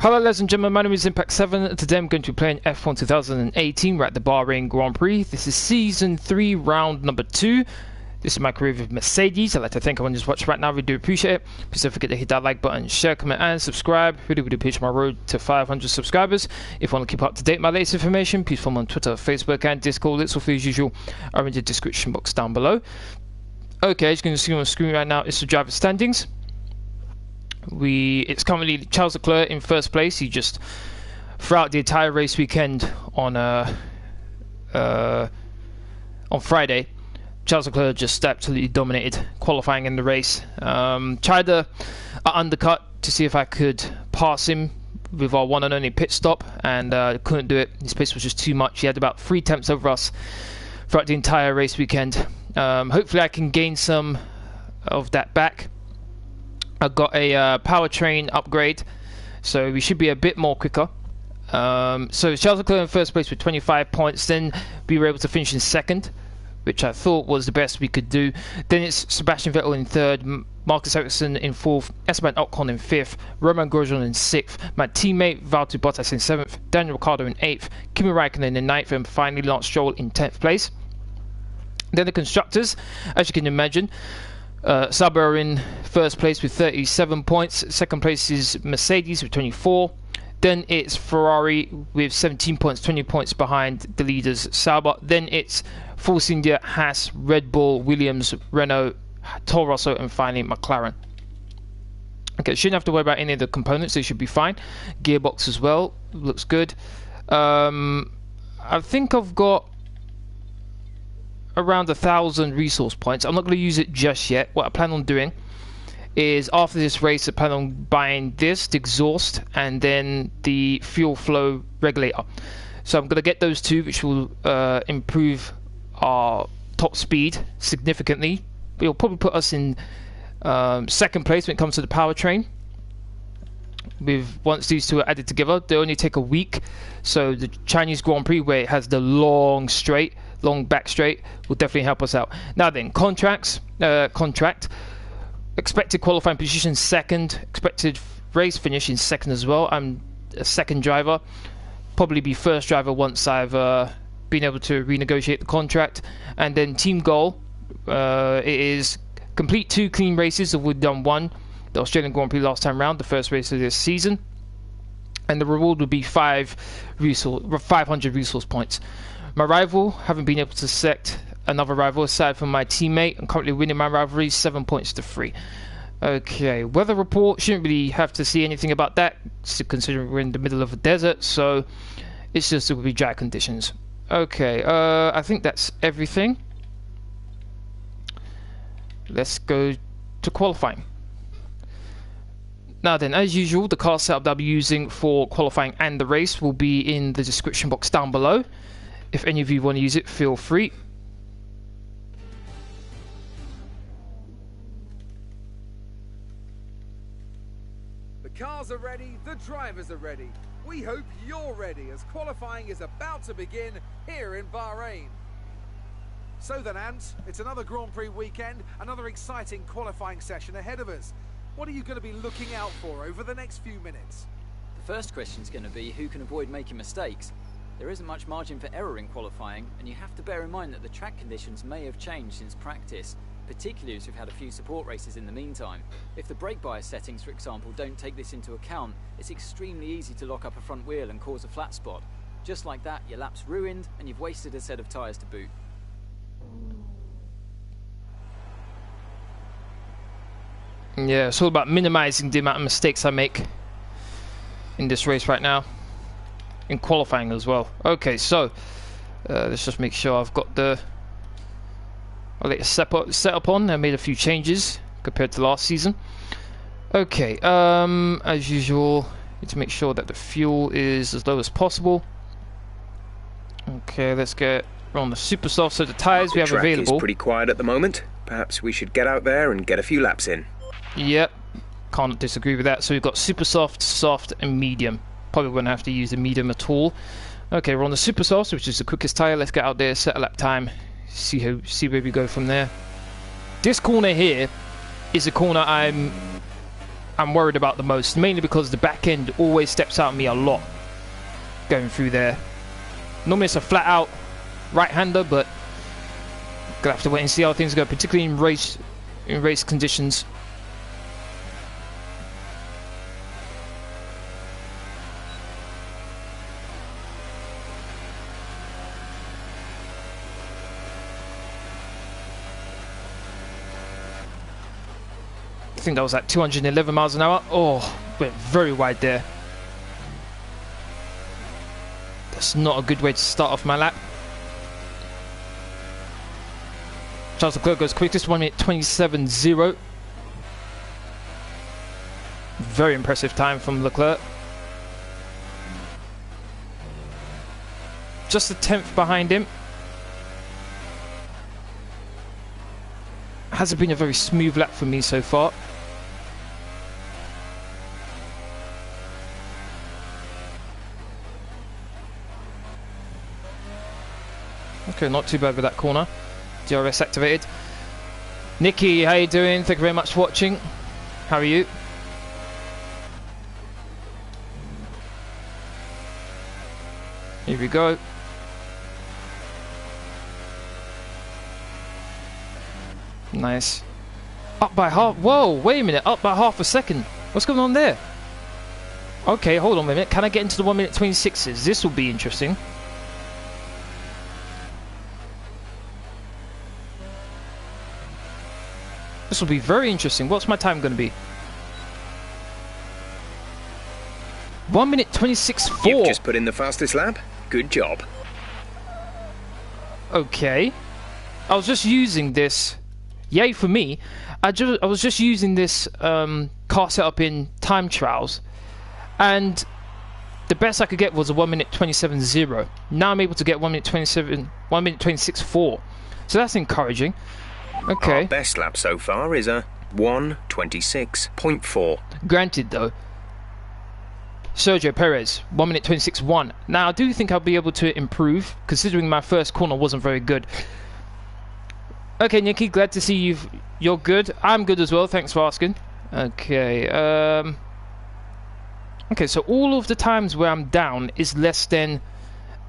Hello ladies and gentlemen, my name is Impact7. Today I'm going to be playing F1 2018. We're at the Bahrain Grand Prix. This is Season 3, Round number 2. This is my career with Mercedes. I'd like to thank everyone who's watching right now. We do appreciate it. Please don't forget to hit that like button, share, comment and subscribe. Really appreciate my road to 500 subscribers. If you want to keep up to date with my latest information, please follow me on Twitter, Facebook and Discord. It's all as usual are in the description box down below. Okay, as you can see on the screen right now, it's the driver standings. It's currently Charles Leclerc in first place. He just, throughout the entire race weekend on Friday, Charles Leclerc just absolutely dominated qualifying in the race. Tried to undercut to see if I could pass him with our one and only pit stop, and couldn't do it. His pace was just too much. He had about 3 tenths over us throughout the entire race weekend. Hopefully I can gain some of that back. I've got a powertrain upgrade, so we should be a bit more quicker. So Charles Leclerc in first place with 25 points, then we were able to finish in second, which I thought was the best we could do. Then it's Sebastian Vettel in third, Marcus Ericsson in fourth, Esteban Ocon in fifth, Romain Grosjean in sixth, my teammate Valtteri Bottas in seventh, Daniel Ricciardo in eighth, Kimi Raikkonen in ninth, and finally Lance Stroll in 10th place. Then the constructors, as you can imagine, Sauber are in first place with 37 points. Second place is Mercedes with 24. Then it's Ferrari with 17 points, 20 points behind the leaders Sauber. Then it's Force India, Haas, Red Bull, Williams, Renault, Toro Rosso, and finally McLaren. Okay, shouldn't have to worry about any of the components. They should be fine. Gearbox as well looks good. I think I've got around 1,000 resource points. I'm not going to use it just yet. What I plan on doing is after this race I plan on buying this, the exhaust, and then the fuel flow regulator. So I'm going to get those two, which will improve our top speed significantly. It'll probably put us in second place when it comes to the powertrain. Once these two are added together, they only take a week. So the Chinese Grand Prix, where it has the long back straight, will definitely help us out. Now then, contract. Expected qualifying position second. Expected race finish in second as well. I'm a second driver. Probably be first driver once I've been able to renegotiate the contract. And then team goal, it is complete 2 clean races. We've done 1. The Australian Grand Prix last time round, the first race of this season. And the reward would be 500 resource points. My rival, haven't been able to select another rival aside from my teammate. I'm currently winning my rivalry 7 points to 3. Okay, weather report, shouldn't really have to see anything about that, considering we're in the middle of a desert, so it's just it will be dry conditions. Okay, I think that's everything. Let's go to qualifying. Now then, as usual, the car setup that I'll be using for qualifying and the race will be in the description box down below. If any of you want to use it, feel free. The cars are ready, the drivers are ready. We hope you're ready as qualifying is about to begin here in Bahrain. So then, Ant, it's another Grand Prix weekend, another exciting qualifying session ahead of us. What are you going to be looking out for over the next few minutes? The first question is going to be who can avoid making mistakes. There isn't much margin for error in qualifying, and you have to bear in mind that the track conditions may have changed since practice, particularly as we've had a few support races in the meantime. If the brake bias settings, for example, don't take this into account, it's extremely easy to lock up a front wheel and cause a flat spot. Just like that, your lap's ruined, and you've wasted a set of tyres to boot. Yeah, it's all about minimizing the amount of mistakes I make in this race right now. In qualifying as well. Okay, so let's just make sure I've got the latest setup on. I made a few changes compared to last season. Okay, as usual, need to make sure that the fuel is as low as possible. Okay, let's get on the super soft. So the tyres we have available. The track is pretty quiet at the moment. Perhaps we should get out there and get a few laps in. Yep, can't disagree with that. So we've got super soft, soft, and medium. Probably won't have to use the medium at all. Okay, we're on the super soft, which is the quickest tyre. Let's get out there, set a lap time, see where we go from there. This corner here is a corner I'm I'm worried about the most, mainly because the back end always steps out on me a lot going through there. Normally it's a flat out right-hander, but gonna have to wait and see how things go, particularly in race conditions. I think that was at 211 miles an hour. Oh, went very wide there. That's not a good way to start off my lap. Charles Leclerc goes quickest, 1 minute 27.0. Very impressive time from Leclerc. Just a 10th behind him. Hasn't been a very smooth lap for me so far. Okay, not too bad with that corner. DRS activated. Nikki, how you doing? Thank you very much for watching. How are you? Here we go. Nice. Up by half. Whoa, wait a minute. Up by half a second. What's going on there? Okay, hold on a minute. Can I get into the 1 minute 26s? This will be interesting. This will be very interesting. What's my time going to be? 1 minute 26.4. You've just put in the fastest lap. Good job. Okay. I was just using this. Yay for me. I was just using this car setup in time trials, and the best I could get was a 1 minute 27.0. Now I'm able to get 1 minute 26.4. So that's encouraging. Okay. Our best lap so far is a 1:26.4. Granted though, Sergio Perez 1 minute 26.1. Now I do think I'll be able to improve, considering my first corner wasn't very good. Okay, Nikki, glad to see you're good. I'm good as well, thanks for asking. Okay, okay, so all of the times where I'm down is less than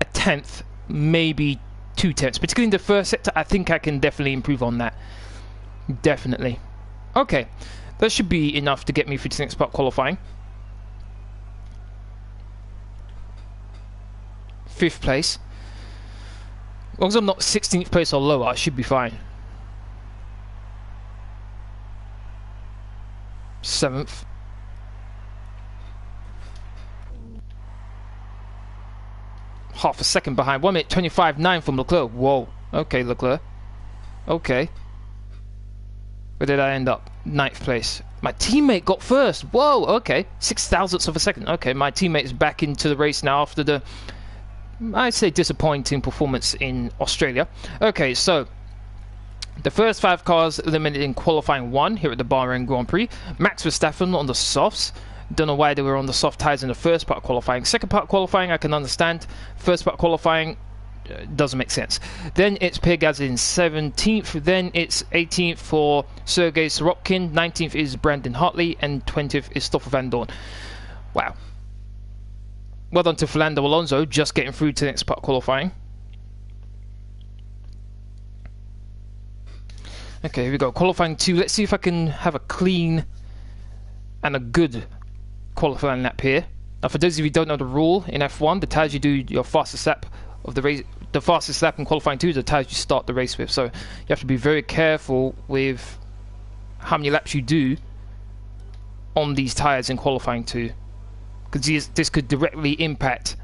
a 10th, maybe 2 tenths. Particularly in the first sector, I think I can definitely improve on that. Definitely. Okay, that should be enough to get me through to the next part qualifying. 5th place. As long as I'm not 16th place or lower, I should be fine. 7th. Half a second behind. 1 minute 25.9 from Leclerc. Whoa. Okay, Leclerc. Okay. Where did I end up? 9th place. My teammate got first. Whoa. Okay. 0.06 of a second. Okay, my teammate is back into the race now after the, I'd say, disappointing performance in Australia. Okay, so the first 5 cars eliminated in qualifying 1 here at the Bahrain Grand Prix. Max Verstappen on the softs. Don't know why they were on the soft tyres in the first part of qualifying. Second part qualifying, I can understand. First part qualifying doesn't make sense. Then it's Pierre Gasly in 17th. Then it's 18th for Sergei Sorokin. 19th is Brandon Hartley. And 20th is Stoffel Van Dorn. Wow. Well done to Fernando Alonso, just getting through to the next part qualifying. Okay, here we go. Qualifying 2. Let's see if I can have a clean and a good qualifying lap here. Now, for those of you who don't know the rule in F1, the tyres you do your fastest lap of the race, the fastest lap in qualifying 2 is the tyres you start the race with. So you have to be very careful with how many laps you do on these tyres in qualifying 2, because this could directly impact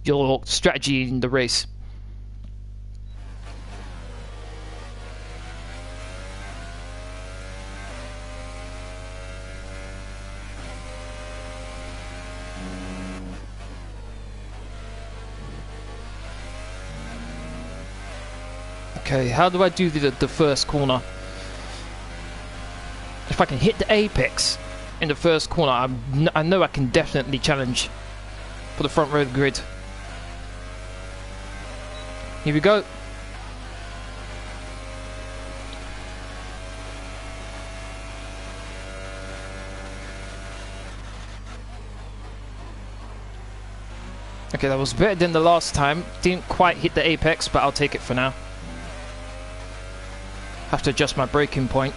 your strategy in the race. Okay, how do I do the first corner? If I can hit the apex in the first corner, I know I can definitely challenge for the front row of the grid. Here we go. Okay, that was better than the last time. Didn't quite hit the apex, but I'll take it for now. Have to adjust my braking point.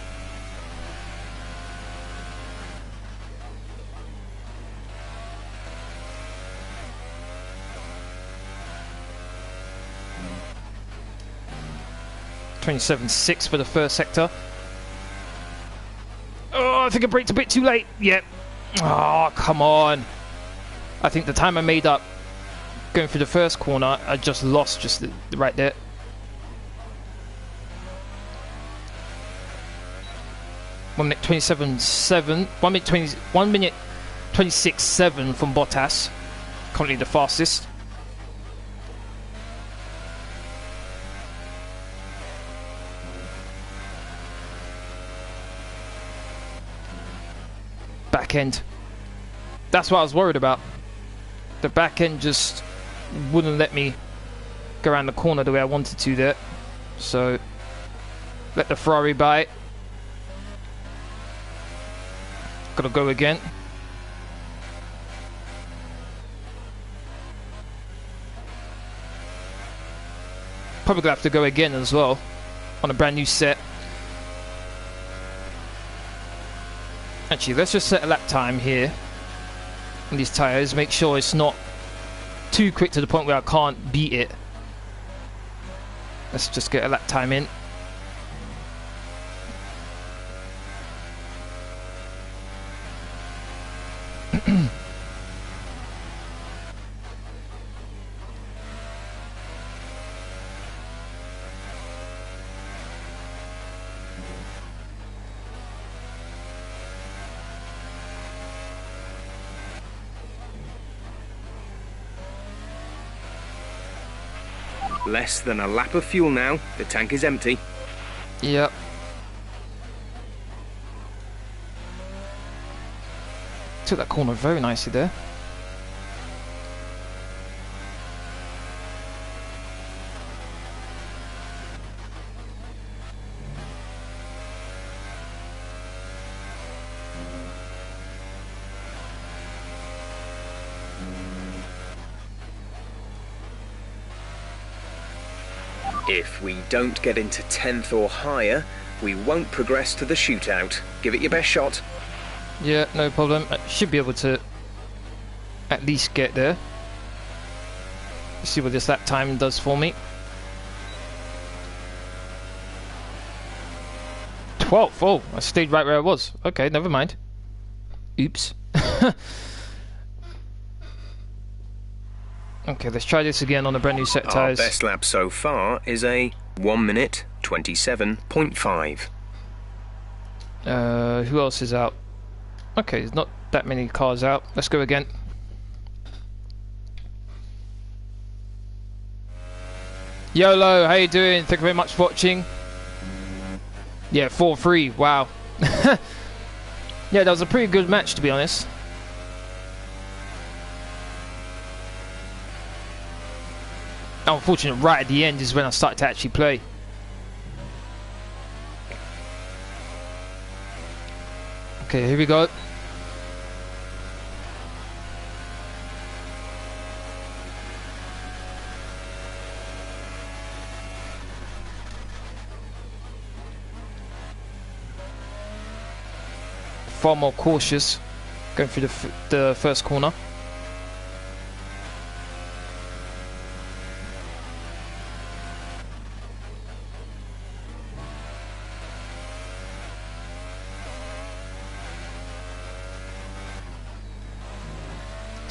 .27.6 for the first sector. Oh, I think I braked a bit too late. Yep. Oh, come on. I think the time I made up going through the first corner, I just lost just right there. One minute 27.7. 1 minute 26.7 from Bottas. Currently the fastest. Back end. That's what I was worried about. The back end just wouldn't let me go around the corner the way I wanted to there. So let the Ferrari by. Gotta go again. Probably gonna have to go again as well on a brand new set. Actually, let's just set a lap time here on these tyres. Make sure it's not too quick to the point where I can't beat it. Let's just get a lap time in. Less than a lap of fuel now. The tank is empty. Yep. Took that corner very nicely there. If we don't get into 10th or higher, we won't progress to the shootout. Give it your best shot. Yeah, no problem. I should be able to at least get there. Let's see what this lap time does for me. 12th. Oh, I stayed right where I was. Okay, never mind. Oops. Okay, let's try this again on a brand new set of tyres. Our best lap so far is a 1 minute 27.5. Who else is out? Okay, there's not that many cars out. Let's go again. YOLO, how you doing? Thank you very much for watching. Yeah, 4-3. Wow. Yeah, that was a pretty good match, to be honest. Unfortunately, right at the end is when I started to actually play. Okay, here we go. Far more cautious going through the first corner.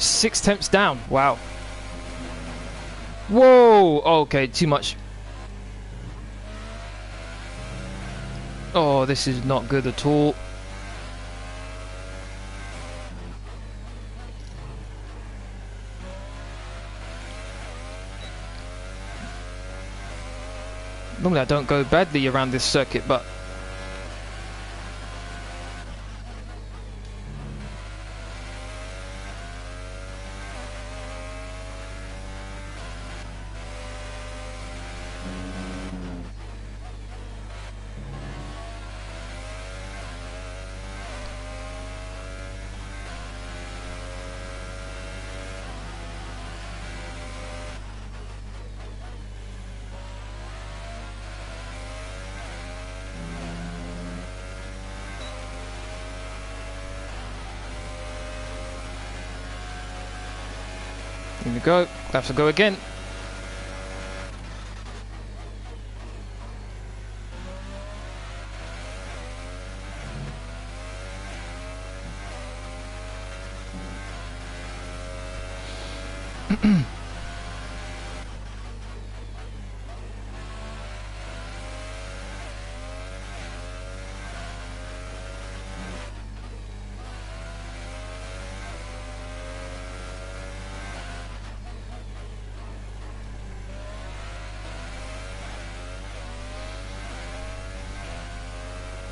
Six tenths down. Wow. Whoa. Okay, too much. Oh, this is not good at all. Normally I don't go badly around this circuit, but Here we go. Have to go again.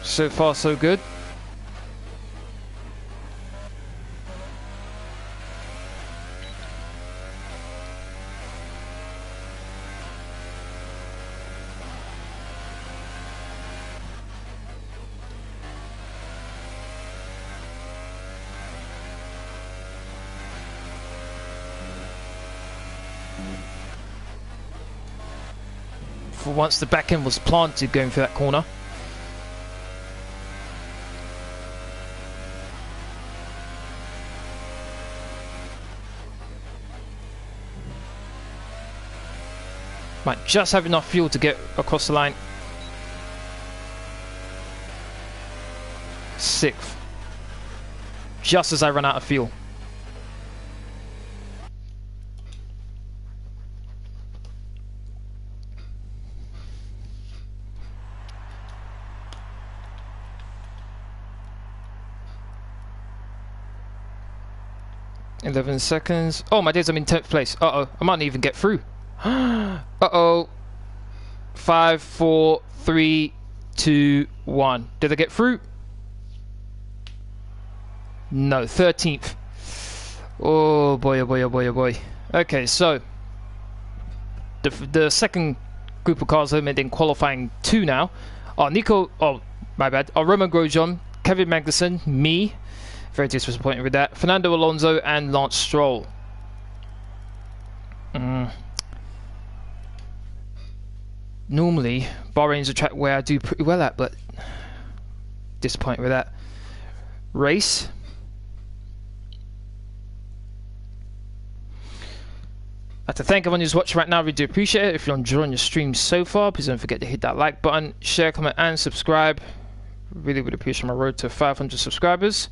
So far, so good. For once, the back end was planted going through that corner. Might just have enough fuel to get across the line. 6th. Just as I run out of fuel. "11 seconds. Oh my days, I'm in 10th place. Uh-oh, I might not even get through. Uh-oh. 5, 4, 3, 2, 1. Did I get through? No, 13th. Oh boy, oh boy, oh boy, oh boy. Okay, so the second group of cars eliminated in qualifying 2 now are my bad, are Roman Grosjean, Kevin Magnussen, me, very disappointed with that, Fernando Alonso and Lance Stroll. Normally, Bahrain's a track where I do pretty well at, but disappointed with that. Race. I'd like to thank everyone who's watching right now. We do appreciate it. If you're enjoying your stream so far, please don't forget to hit that like button, share, comment, and subscribe. Really would appreciate my road to 500 subscribers.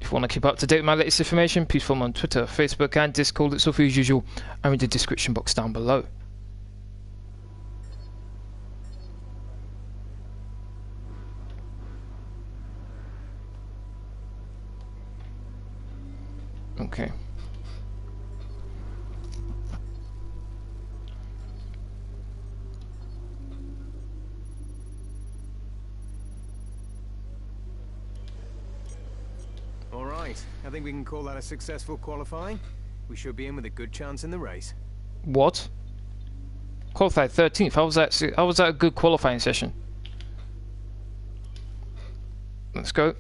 If you want to keep up to date with my latest information, please follow me on Twitter, Facebook, and Discord. It's all free as usual, and in the description box down below. Okay. All right, I think we can call that a successful qualifying. We should be in with a good chance in the race. What? Qualified 13th. How was that a good qualifying session? Let's go.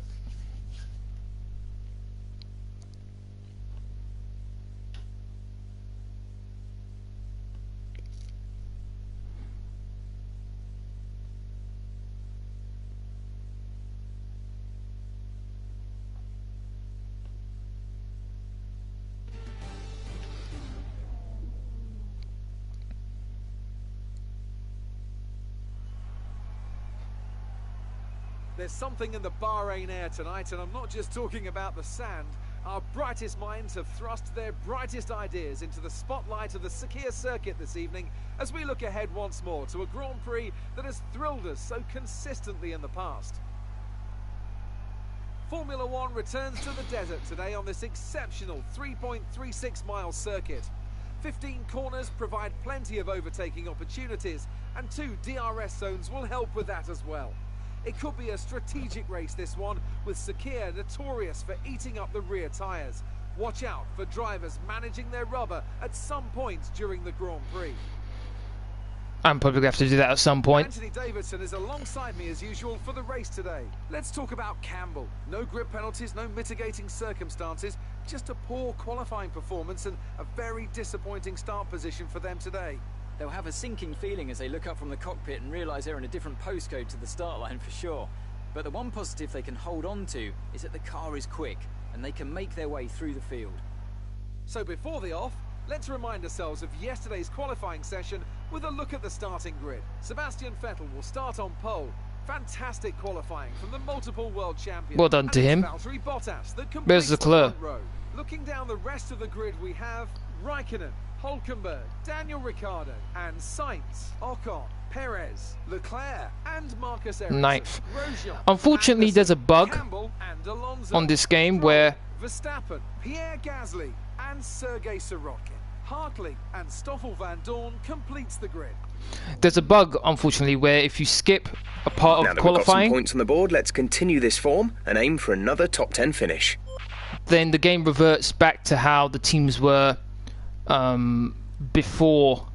There's something in the Bahrain air tonight, and I'm not just talking about the sand. Our brightest minds have thrust their brightest ideas into the spotlight of the Sakhir circuit this evening as we look ahead once more to a Grand Prix that has thrilled us so consistently in the past. Formula One returns to the desert today on this exceptional 3.36 mile circuit. 15 corners provide plenty of overtaking opportunities, and 2 DRS zones will help with that as well. It could be a strategic race, this one, with Sakhir notorious for eating up the rear tyres. Watch out for drivers managing their rubber at some points during the Grand Prix. I'm probably going to have to do that at some point. Anthony Davidson is alongside me as usual for the race today. Let's talk about Campbell. No grip penalties, no mitigating circumstances, just a poor qualifying performance and a very disappointing start position for them today. They'll have a sinking feeling as they look up from the cockpit and realise they're in a different postcode to the start line for sure. But the one positive they can hold on to is that the car is quick and they can make their way through the field. So before the off, let's remind ourselves of yesterday's qualifying session with a look at the starting grid. Sebastian Vettel will start on pole. Fantastic qualifying from the multiple world champion. Well done to him. Valtteri Bottas that Where's completes the Leclerc? front row. Looking down the rest of the grid, we have Raikkonen, Hülkenberg, Daniel Ricciardo, and Sainz, Ocon, Perez, Leclerc, and Marcus Ericsson. Ninth. Grosjean, Unfortunately, Anderson, there's a bug Campbell, and Alonso. on this game Stroll, where Verstappen, Pierre Gasly, and Sergei Sirotkin. Hartley and Stoffel Van Dorn completes the grid. there's a bug, unfortunately, where if you skip a part Now of that we've got some qualifying, points on the board, let's continue this form and aim for another top 10 finish. then the game reverts back to how the teams were before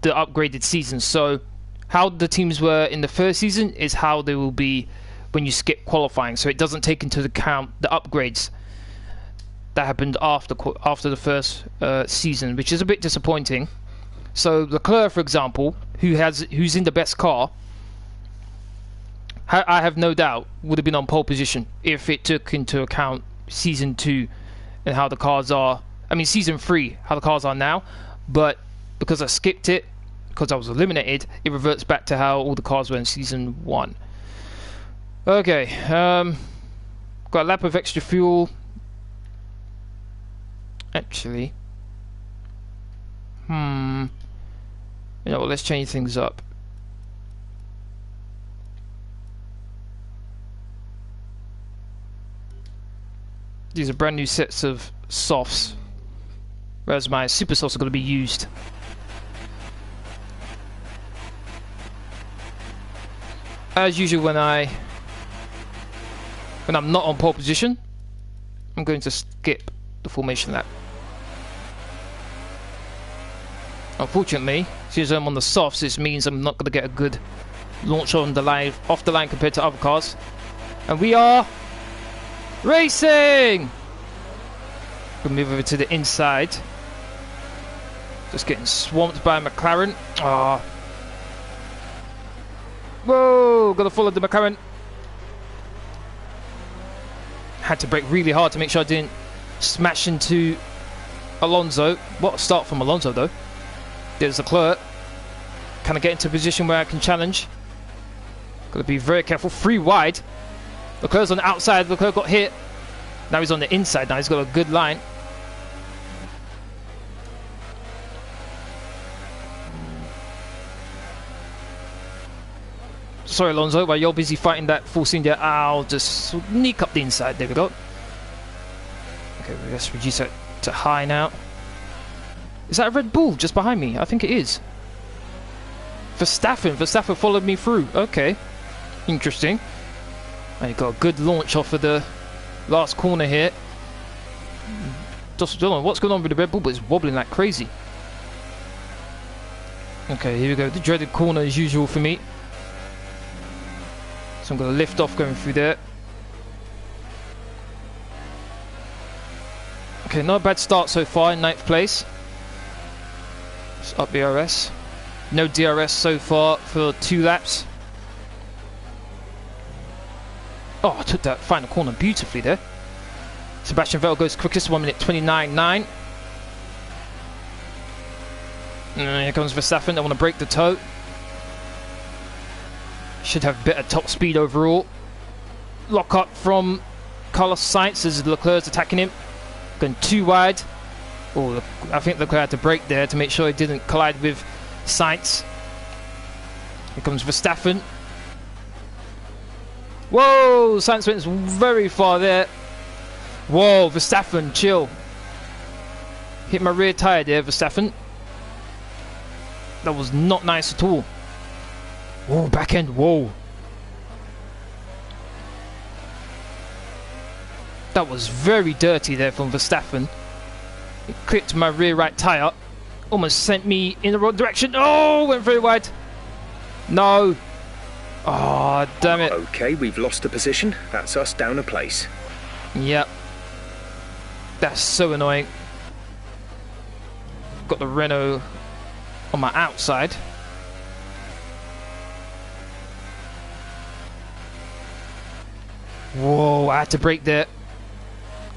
the upgraded season. So how the teams were in the first season is how they will be when you skip qualifying. So it doesn't take into account the upgrades that happened after the first season, which is a bit disappointing. So Leclerc, for example, who's in the best car, I have no doubt would have been on pole position if it took into account season 2 and how the cars are. I mean, season 3, how the cars are now. But because I skipped it, because I was eliminated, it reverts back to how all the cars were in season 1. Okay, got a lap of extra fuel. Actually, you know what, let's change things up. These are brand new sets of softs, whereas my super softs are going to be used. As usual, when I'm not on pole position, I'm going to skip the formation lap. Unfortunately, since I'm on the softs, this means I'm not going to get a good launch on the line, off the line compared to other cars. And we are racing! We'll move over to the inside. Just getting swamped by McLaren. Ah. Whoa! Gotta follow the McLaren. Had to brake really hard to make sure I didn't smash into Alonso. What a start from Alonso, though. There's Leclerc. Can I get into a position where I can challenge? Gotta be very careful. 3 wide. Leclerc's on the outside. Leclerc got hit. Now he's on the inside. Now he's got a good line. Sorry, Alonso, while you're busy fighting that Force India, I'll just sneak up the inside. There we go. Okay, let's reduce that to high now. Is that a Red Bull just behind me? I think it is. Verstappen followed me through. Okay, interesting. And you got a good launch off of the last corner here. Just don't know what's going on with the Red Bull, but it's wobbling like crazy. Okay, here we go. The dreaded corner as usual for me. So I'm going to lift off going through there. Okay, not a bad start so far in 9th place. It's up DRS. No DRS so far for 2 laps. Oh, I took that final corner beautifully there. Sebastian Vettel goes quickest, 1:29.9. Here comes Verstappen. They want to break the toe. Should have better top speed overall. Lock up from Carlos Sainz as Leclerc's attacking him. Going too wide. Oh, I think Leclerc had to brake there to make sure he didn't collide with Sainz. Here comes Verstappen. Whoa, Sainz went very far there. Whoa, Verstappen, chill. Hit my rear tyre there, Verstappen. That was not nice at all. Whoa, back end, whoa. That was very dirty there from Verstappen. It clipped my rear right tyre. Almost sent me in the wrong direction. Oh, went very wide. No. Oh, damn it. Okay, we've lost a position. That's us down a place. Yep. That's so annoying. Got the Renault on my outside. Whoa, I had to brake there.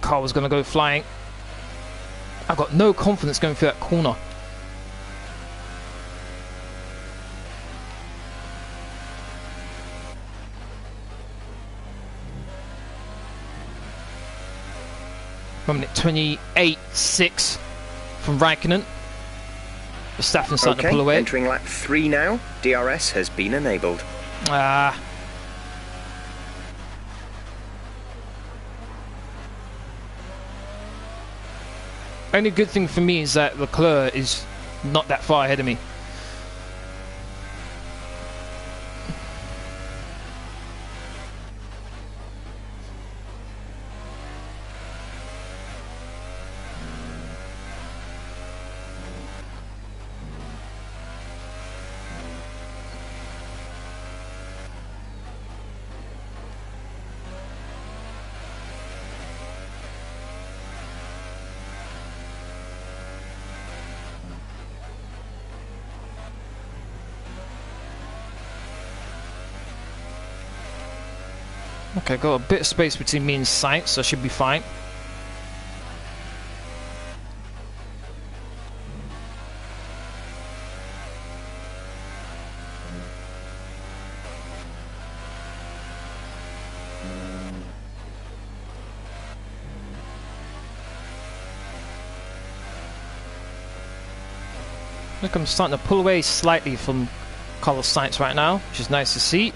car was going to go flying. I got no confidence going through that corner. Minute 28.6 from Raikkonen. Verstappen's starting to pull away. Entering lap 3 now. DRS has been enabled. Only good thing for me is that Leclerc is not that far ahead of me. Okay, got a bit of space between me and Sainz, so I should be fine. Look, I'm starting to pull away slightly from Carlos Sainz right now, which is nice to see.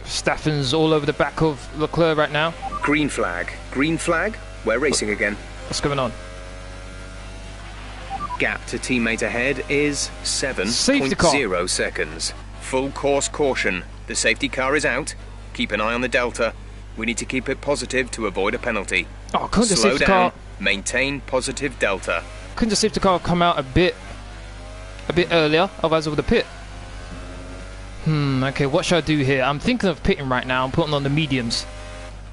Verstappen's all over the back of Leclerc right now. Green flag. Green flag. We're racing again. What's going on? Gap to teammate ahead is 7.0 seconds. Full course caution. The safety car is out. Keep an eye on the delta. We need to keep it positive to avoid a penalty. Oh, couldn't the Slow safety down. car? Maintain positive delta. Couldn't the safety car come out a bit earlier? Otherwise, I would have pit. Okay, what should I do here? I'm thinking of pitting right now. I'm putting on the mediums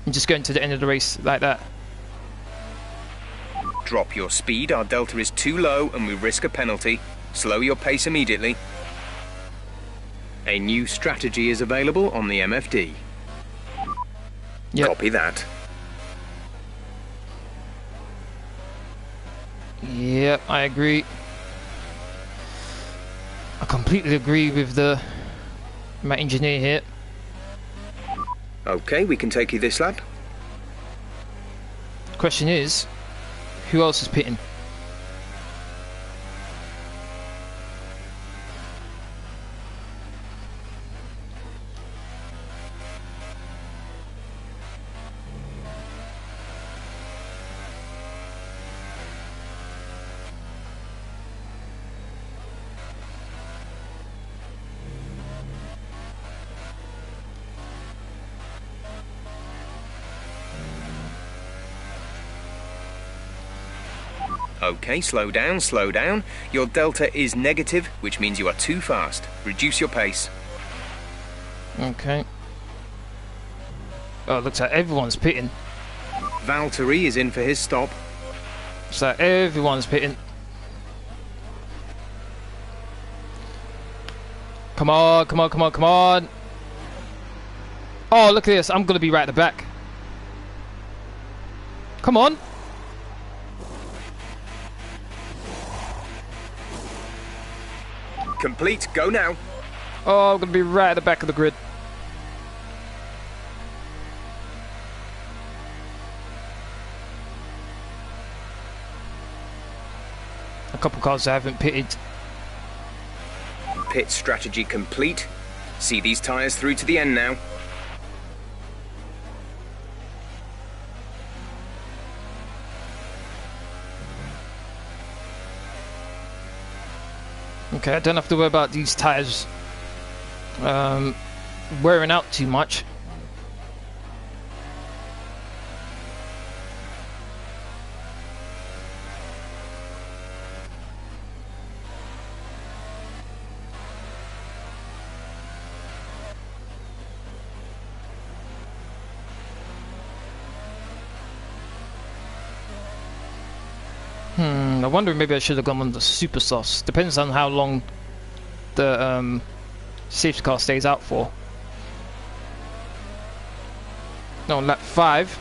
and just going to the end of the race like that. Drop your speed. Our delta is too low and we risk a penalty. Slow your pace immediately. A new strategy is available on the MFD. Yep. Copy that. Yep, I agree. I completely agree with my engineer here. Okay, we can take you this lap. Question is, who else is pitting? Okay, slow down, slow down. Your delta is negative, which means you are too fast. Reduce your pace. Okay. Oh, it looks like everyone's pitting. Valtteri is in for his stop. So everyone's pitting. Come on, come on, come on, come on. Oh, look at this. I'm going to be right at the back. Come on. Complete, go now. Oh, I'm going to be right at the back of the grid. A couple cars I haven't pitted. Pit strategy complete. See these tyres through to the end now. Okay, I don't have to worry about these tyres wearing out too much. I wonder maybe I should have gone on the super sauce. Depends on how long the safety car stays out for. No, on lap 5.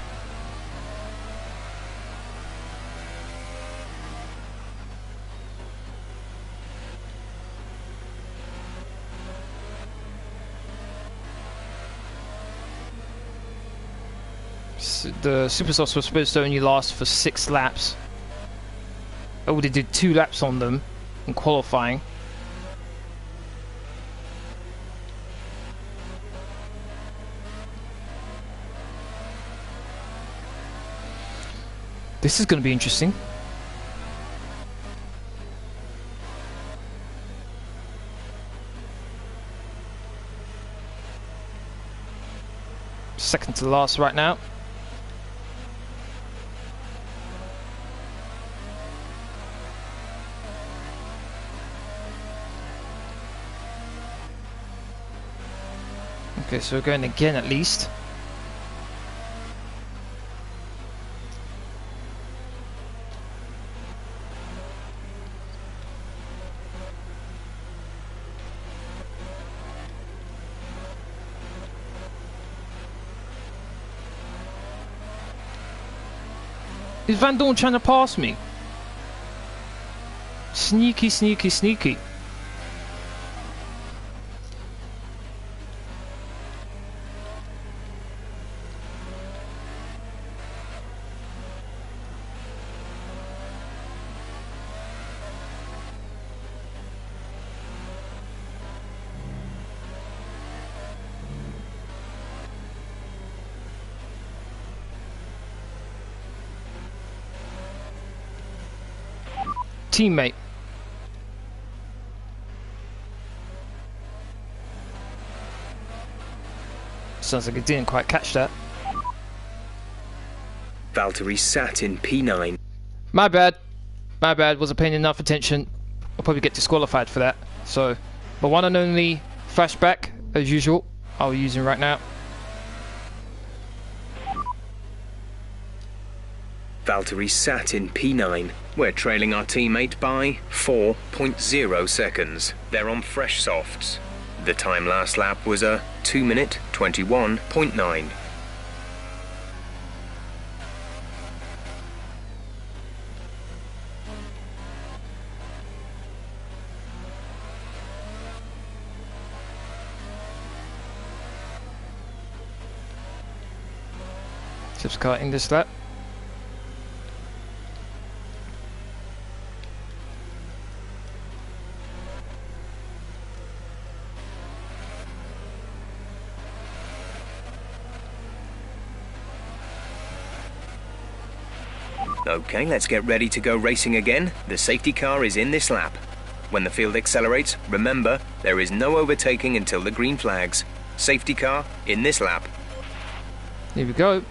this. The Supersofts were supposed to only last for 6 laps. I already did 2 laps on them in qualifying. This is going to be interesting. Second to last right now. Okay, so we're going again at least. Is Van Dorn trying to pass me? Sneaky, sneaky, sneaky. Teammate. Sounds like it didn't quite catch that. Valtteri sat in P9. My bad. My bad. Wasn't paying enough attention. I'll probably get disqualified for that. So, the one and only flashback, as usual, I'll be using right now. Valtteri sat in P9. We're trailing our teammate by 4.0 seconds. They're on fresh softs. The time last lap was a 2 minute 21.9. Just cutting this lap. Okay, let's get ready to go racing again. The safety car is in this lap. When the field accelerates, remember, there is no overtaking until the green flags. Safety car in this lap. Here we go.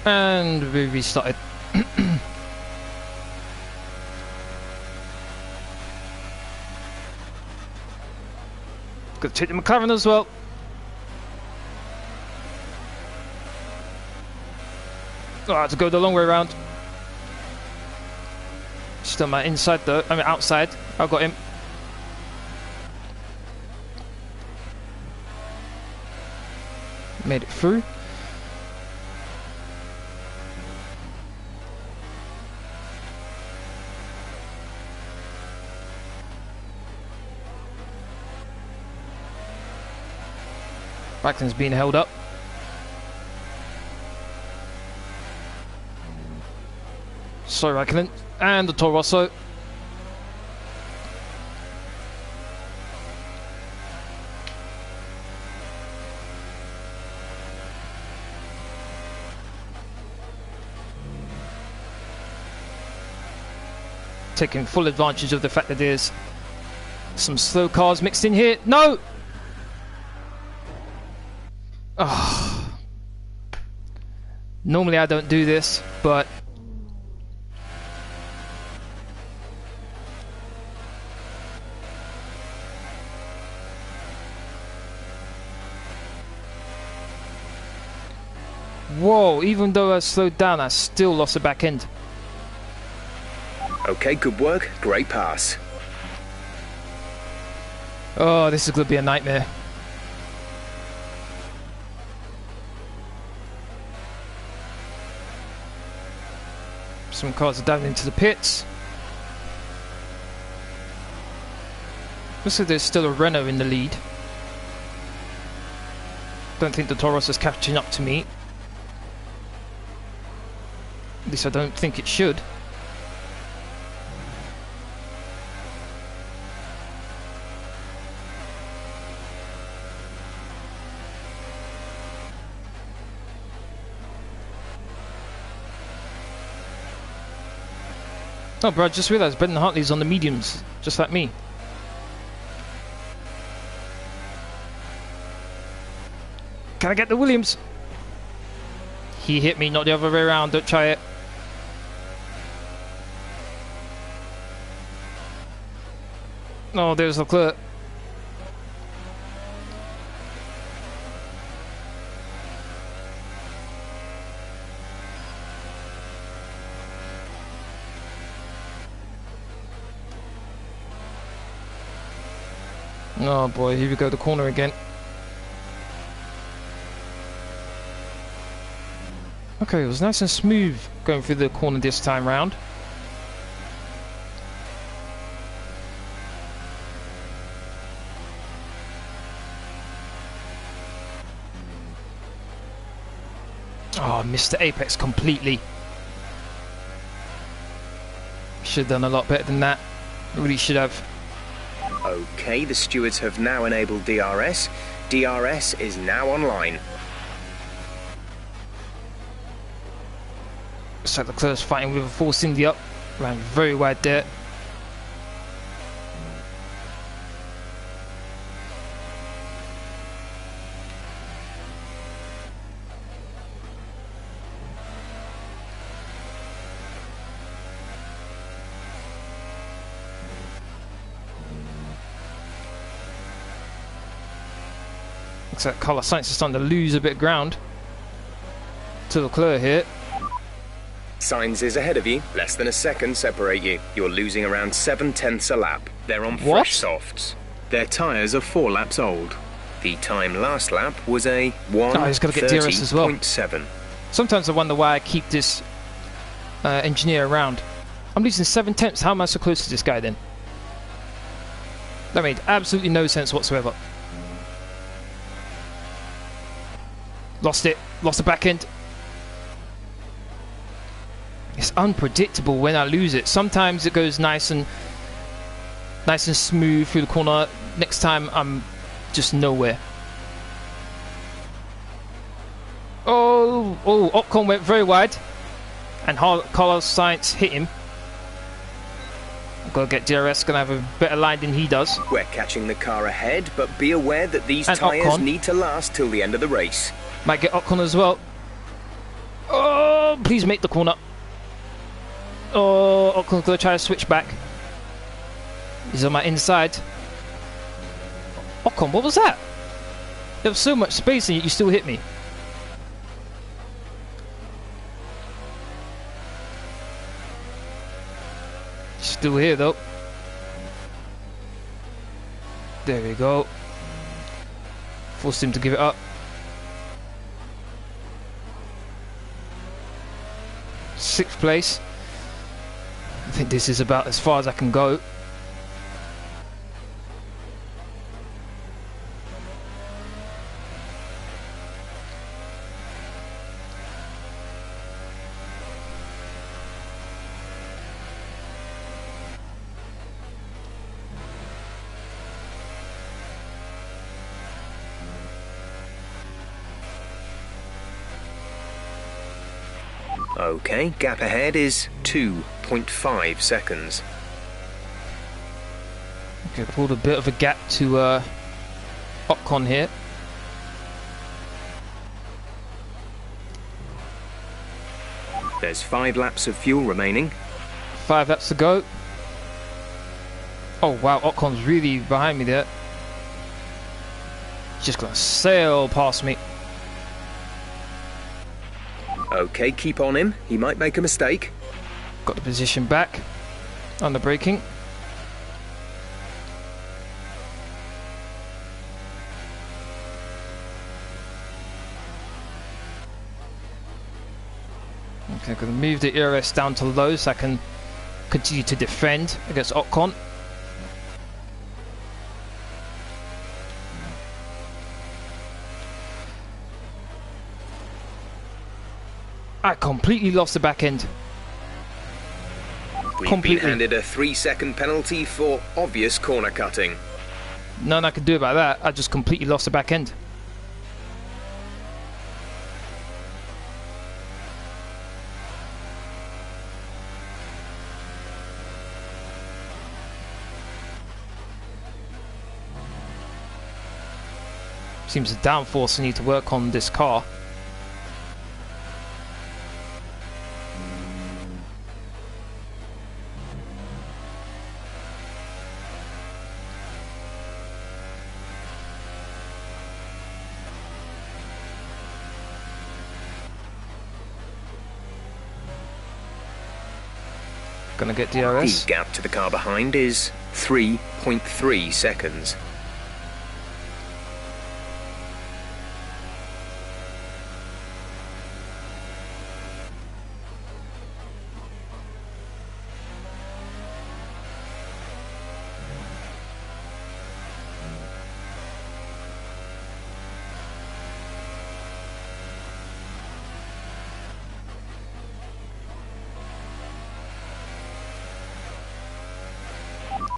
And we restarted. Got to take the McLaren as well. Oh, I had to go the long way around. Still my inside though, I mean outside. I got him. Made it through. Backton's being held up. Sorry, Raikkonen. And the Toro Rosso. Taking full advantage of the fact that there's some slow cars mixed in here. No! Oh. Normally I don't do this, but whoa, even though I slowed down, I still lost the back end. Okay, good work. Great pass. Oh, this is going to be a nightmare. Some cars are down into the pits. Looks like there's still a Renault in the lead. Don't think the Taurus is catching up to me. At least I don't think it should. Oh, bro, I just realised Brendan Hartley's on the mediums, just like me. Can I get the Williams? He hit me, not the other way around. Don't try it. Oh, there's Leclerc. Oh boy, here we go, the corner again. Okay, it was nice and smooth going through the corner this time round. Oh, I missed the apex completely. Should have done a lot better than that. Really should have. Okay, the stewards have now enabled DRS. DRS is now online. So Leclerc's fighting with a force in the up. Ran very wide there. Looks like Carlos Sainz is starting to lose a bit of ground to Leclerc here. Sainz is ahead of you. Less than a second separate you. You're losing around 7/10 a lap. They're on What? fresh softs. Their tyres are 4 laps old. The time last lap was a he's gotta get DRS as well. 1:30.7. Sometimes I wonder why I keep this engineer around. I'm losing 7/10. How am I so close to this guy then? That made absolutely no sense whatsoever. Lost it. Lost the back end. It's unpredictable when I lose it. Sometimes it goes nice and smooth through the corner. Next time I'm just nowhere. Oh, Ocon went very wide, and Carlos Sainz hit him. I've got to get DRS. Gonna have a better line than he does. We're catching the car ahead, but be aware that these And tyres Ocon. need to last till the end of the race. Might get Ocon as well. Oh, please make the corner. Oh, Ocon's gonna try to switch back. He's on my inside. Ocon, what was that? There was so much space and yet you still hit me. Still here though. There we go. Forced him to give it up. 6th place. I think this is about as far as I can go. Okay, gap ahead is 2.5 seconds. Okay, pulled a bit of a gap to Ocon here. There's 5 laps of fuel remaining. 5 laps to go. Oh wow, Ocon's really behind me there. He's just gonna sail past me. Okay, keep on him. He might make a mistake. Got the position back on the braking. Okay, I'm going to move the ERS down to low so I can continue to defend against Ocon. I completely lost the back end. We've been handed a 3-second penalty for obvious corner cutting. None I could do about that. I just completely lost the back end. Seems a downforce I need to work on this car. Gonna get DRS. The gap to the car behind is 3.3 seconds.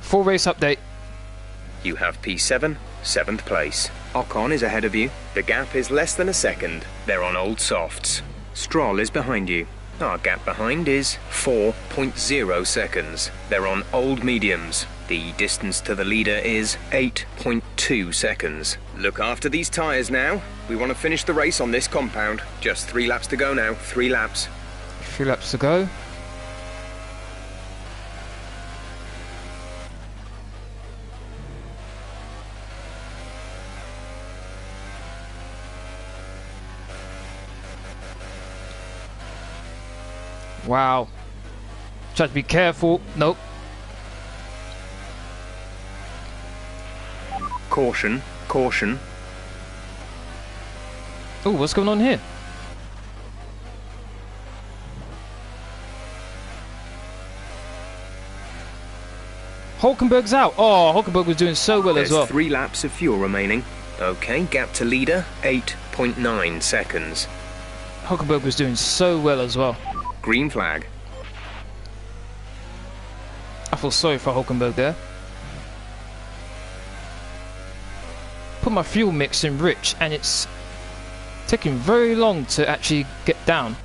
Full race update. You have P7, 7th place. Ocon is ahead of you. The gap is less than a second. They're on old softs. Stroll is behind you. Our gap behind is 4.0 seconds. They're on old mediums. The distance to the leader is 8.2 seconds. Look after these tyres now. We want to finish the race on this compound. Just 3 laps to go now. 3 laps. 3 laps to go. Wow. Try to be careful. Nope. Caution, caution. Oh, what's going on here? Hulkenberg's out. Oh, Hulkenberg was doing so well as well. There's 3 laps of fuel remaining. Okay, gap to leader, 8.9 seconds. Hulkenberg was doing so well as well. Green flag. I feel sorry for Hulkenberg there. Put my fuel mix in rich and it's taking very long to actually get down.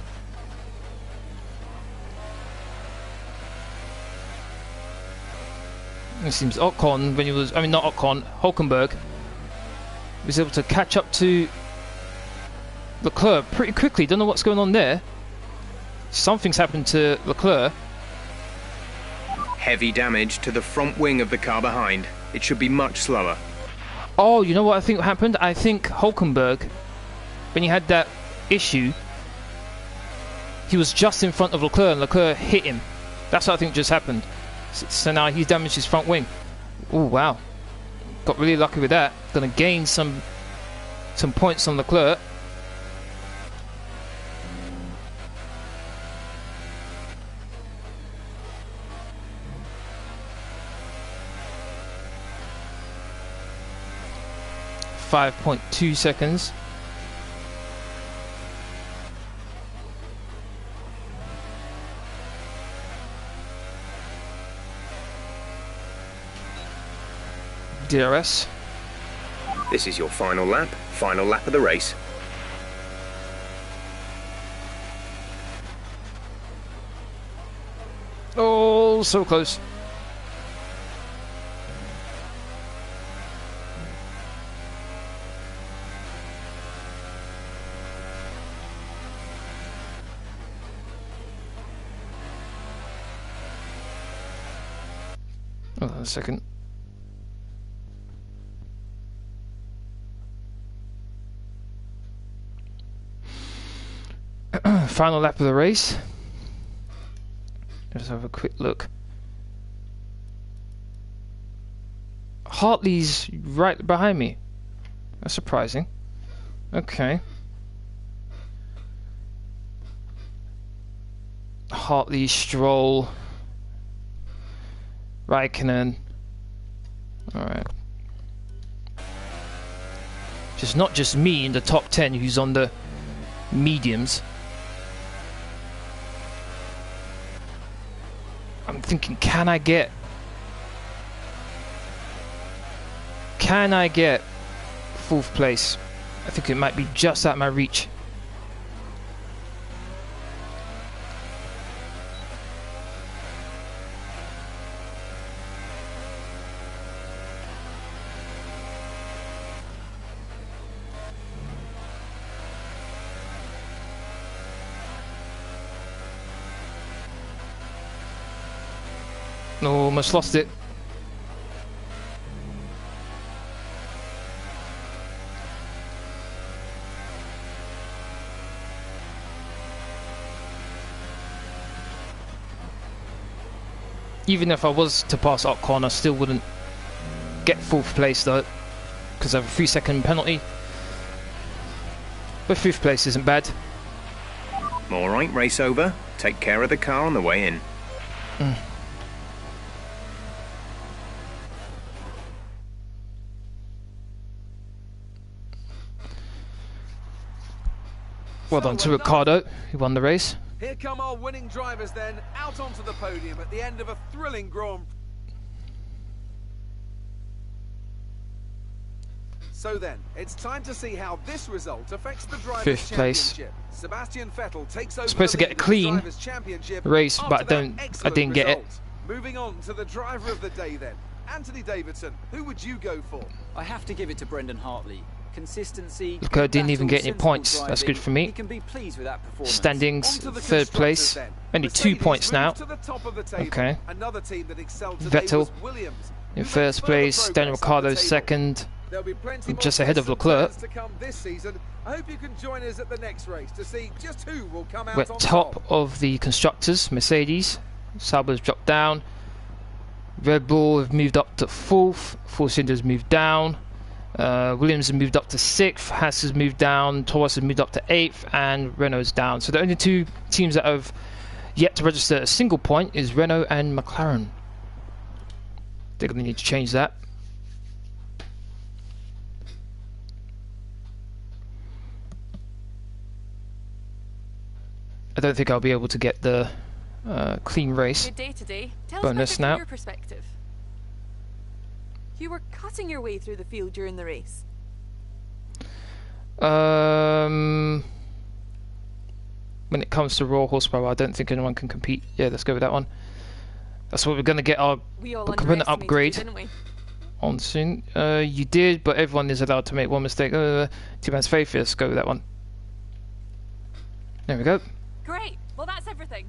It seems Ocon, when he was, I mean not Ocon, Hulkenberg was able to catch up to Leclerc pretty quickly. Don't know what's going on there. Something's happened to Leclerc. Heavy damage to the front wing of the car behind. It should be much slower. Oh, you know what I think happened? I think Hulkenberg, when he had that issue, he was just in front of Leclerc and Leclerc hit him. That's what I think just happened. So now he's damaged his front wing. Oh wow. Got really lucky with that. Gonna gain some points on Leclerc. .2 seconds. DRS. This is your final lap of the race. Oh, so close. Hold on a second. Final lap of the race. Let's have a quick look. Hartley's right behind me. That's surprising. Okay. Hartley, Stroll, Raikkonen. Alright. Just not just me in the top 10 who's on the mediums. I'm thinking, can I get fourth place? I think it might be just out my reach. Almost lost it. Even if I was to pass Ocon, I still wouldn't get fourth place though, because I have a 3-second penalty. But fifth place isn't bad. Alright, race over. Take care of the car on the way in. Well done to Ricciardo, who won the race. Here come our winning drivers then, out onto the podium at the end of a thrilling Grand Prix. So then, it's time to see how this result affects the Drivers' Fifth place. Championship. Sebastian Vettel takes over Supposed to the get a lead of the clean Drivers' Championship race, but after that I excellent didn't get it. result. Moving on to the driver of the day then. Anthony Davidson, who would you go for? I have to give it to Brendan Hartley. Consistency. Look, I didn't even battle, get any sensible points. That's driving. good for me. He can be pleased with that performance. Standings, On to the third place. constructors then. Only 2 Mercedes points now. moves to the top of the table. Okay. Another team that excelled today Vettel was Williams, in who first made further place, progress Daniel up the Ricciardo table. second. There'll be plenty Just more ahead of twists and Leclerc. turns to come this season. I hope you can join us at the next race to see just who will come out We're on top of the constructors. Mercedes, Sauber's dropped down. Red Bull have moved up to 4th. Force India moved down. Williams has moved up to 6th. Haas has moved down. Torres has moved up to 8th, and Renault's down. So the only 2 teams that have yet to register a single point is Renault and McLaren. They're going to need to change that. I don't think I'll be able to get the clean race Good day today. Tell bonus us better now. from your perspective. You were cutting your way through the field during the race. When it comes to raw horsepower, I don't think anyone can compete. Yeah, let's go with that one. That's what we're going to get our We all component underestimated upgrade you, didn't we? on soon. You did, but everyone is allowed to make one mistake. Two man's faith. Let's go with that one. There we go. Great. Well, that's everything.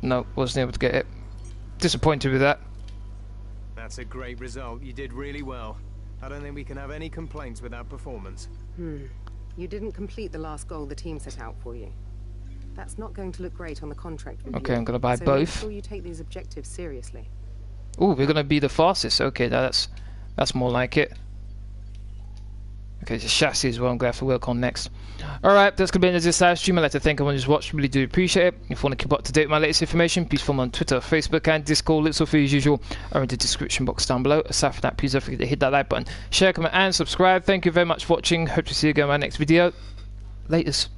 No, wasn't able to get it. Disappointed with that. That's a great result. You did really well. I don't think we can have any complaints with that performance. You didn't complete the last goal the team set out for you. That's not going to look great on the contract review. Okay, I'm gonna buy so both. Make sure you take these objectives seriously. Oh, we're gonna be the fastest. Okay, that's more like it. Okay, the chassis is what I'm gonna have to work on next. Alright, that's gonna be the end of this live stream. I'd like to thank everyone who's watched, really do appreciate it. If you want to keep up to date with my latest information, please follow me on Twitter, Facebook and Discord. Links are free as usual are in the description box down below. Aside from that, please don't forget to hit that like button, share, comment and subscribe. Thank you very much for watching. Hope to see you again in my next video. Latest.